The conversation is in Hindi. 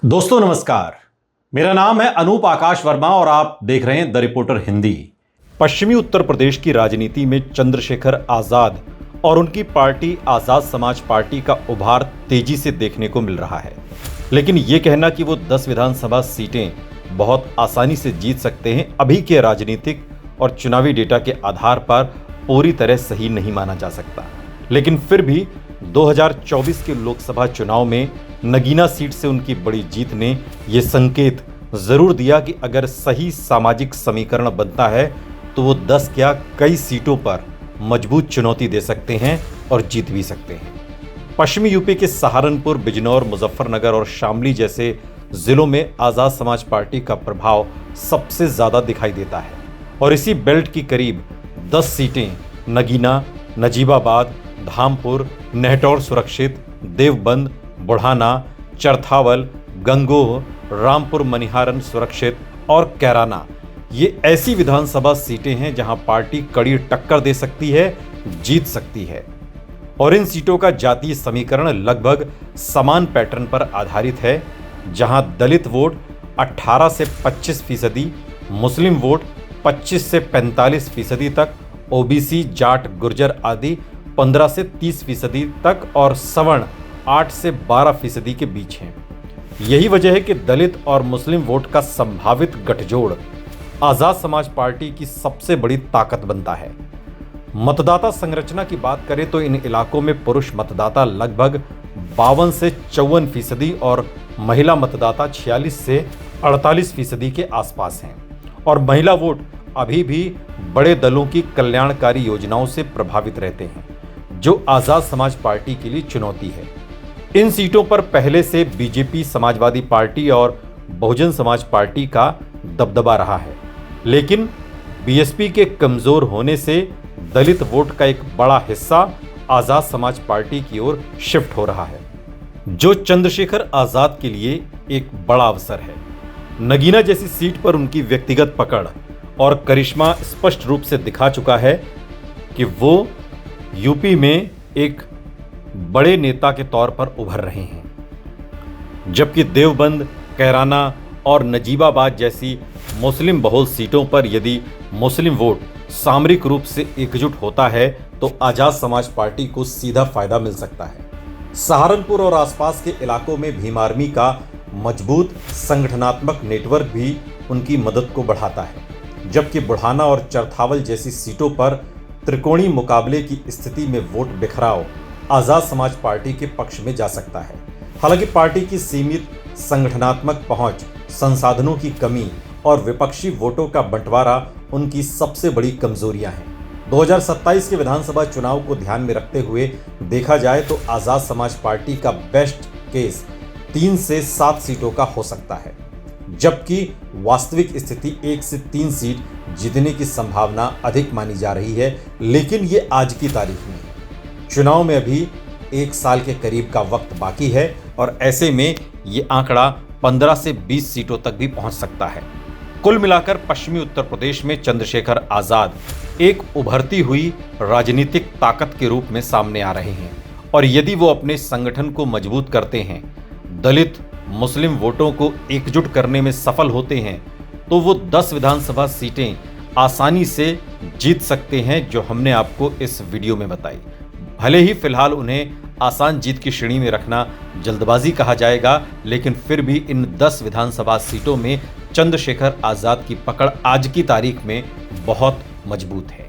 दोस्तों नमस्कार, मेरा नाम है अनूप आकाश वर्मा और आप देख रहे हैं द रिपोर्टर हिंदी। पश्चिमी उत्तर प्रदेश की राजनीति में चंद्रशेखर आजाद और उनकी पार्टी आजाद समाज पार्टी का उभार तेजी से देखने को मिल रहा है। लेकिन यह कहना कि वो 10 विधानसभा सीटें बहुत आसानी से जीत सकते हैं अभी के राजनीतिक और चुनावी डेटा के आधार पर पूरी तरह सही नहीं माना जा सकता। लेकिन फिर भी 2024 के लोकसभा चुनाव में नगीना सीट से उनकी बड़ी जीत ने यह संकेत जरूर दिया कि अगर सही सामाजिक समीकरण बनता है तो वो 10 क्या कई सीटों पर मजबूत चुनौती दे सकते हैं और जीत भी सकते हैं। पश्चिमी यूपी के सहारनपुर, बिजनौर, मुजफ्फरनगर और शामली जैसे जिलों में आजाद समाज पार्टी का प्रभाव सबसे ज्यादा दिखाई देता है और इसी बेल्ट की करीब 10 सीटें नगीना, नजीबाबाद, धामपुर, नेहटौर सुरक्षित, देवबंद, बुढ़ाना, चरथावल, गंगोह, रामपुर मनिहारन सुरक्षित और कैराना ये ऐसी विधानसभा सीटें हैं जहां पार्टी कड़ी टक्कर दे सकती है, जीत सकती है। और इन सीटों का जातीय समीकरण लगभग समान पैटर्न पर आधारित है, जहां दलित वोट 18 से 25%, मुस्लिम वोट 25 से 45% तक, ओबीसी, जाट, गुर्जर आदि 15 से 30% तक और सवर्ण 8 से 12% के बीच हैं। यही वजह है कि दलित और मुस्लिम वोट का संभावित गठजोड़ आजाद समाज पार्टी की सबसे बड़ी ताकत बनता है। मतदाता संरचना की बात करें तो इन इलाकों में पुरुष मतदाता लगभग 52 से 54% और महिला मतदाता 46 से 48% के आसपास हैं। और महिला वोट अभी भी बड़े दलों की कल्याणकारी योजनाओं से प्रभावित रहते हैं, जो आजाद समाज पार्टी के लिए चुनौती है। इन सीटों पर पहले से बीजेपी, समाजवादी पार्टी और बहुजन समाज पार्टी का दबदबा रहा है, लेकिन बीएसपी के कमजोर होने से दलित वोट का एक बड़ा हिस्सा आजाद समाज पार्टी की ओर शिफ्ट हो रहा है, जो चंद्रशेखर आजाद के लिए एक बड़ा अवसर है। नगीना जैसी सीट पर उनकी व्यक्तिगत पकड़ और करिश्मा स्पष्ट रूप से दिखा चुका है कि वो यूपी में एक बड़े नेता के तौर पर उभर रहे हैं, जबकि देवबंद, कैराना और नजीबाबाद जैसी मुस्लिम बहुल सीटों पर यदि मुस्लिम वोट सामरिक रूप से एकजुट होता है तो आजाद समाज पार्टी को सीधा फायदा मिल सकता है। सहारनपुर और आसपास के इलाकों में भीम आर्मी का मजबूत संगठनात्मक नेटवर्क भी उनकी मदद को बढ़ाता है, जबकि बुढ़ाना और चरथावल जैसी सीटों पर त्रिकोणीय मुकाबले की स्थिति में वोट बिखराव आजाद समाज पार्टी के पक्ष में जा सकता है। हालांकि पार्टी की सीमित संगठनात्मक पहुंच, संसाधनों की कमी और विपक्षी वोटों का बंटवारा उनकी सबसे बड़ी कमजोरियां हैं। 2027 के विधानसभा चुनाव को ध्यान में रखते हुए देखा जाए तो आजाद समाज पार्टी का बेस्ट केस 3 से 7 सीटों का हो सकता है, जबकि वास्तविक स्थिति 1 से 3 सीट जीतने की संभावना अधिक मानी जा रही है। लेकिन ये आज की तारीख में चुनाव में अभी 1 साल के करीब का वक्त बाकी है और ऐसे में ये आंकड़ा 15 से 20 सीटों तक भी पहुंच सकता है। कुल मिलाकर पश्चिमी उत्तर प्रदेश में चंद्रशेखर आजाद एक उभरती हुई राजनीतिक ताकत के रूप में सामने आ रहे हैं और यदि वो अपने संगठन को मजबूत करते हैं, दलित मुस्लिम वोटों को एकजुट करने में सफल होते हैं, तो वो 10 विधानसभा सीटें आसानी से जीत सकते हैं, जो हमने आपको इस वीडियो में बताई। भले ही फिलहाल उन्हें आसान जीत की श्रेणी में रखना जल्दबाजी कहा जाएगा, लेकिन फिर भी इन 10 विधानसभा सीटों में चंद्रशेखर आजाद की पकड़ आज की तारीख में बहुत मजबूत है।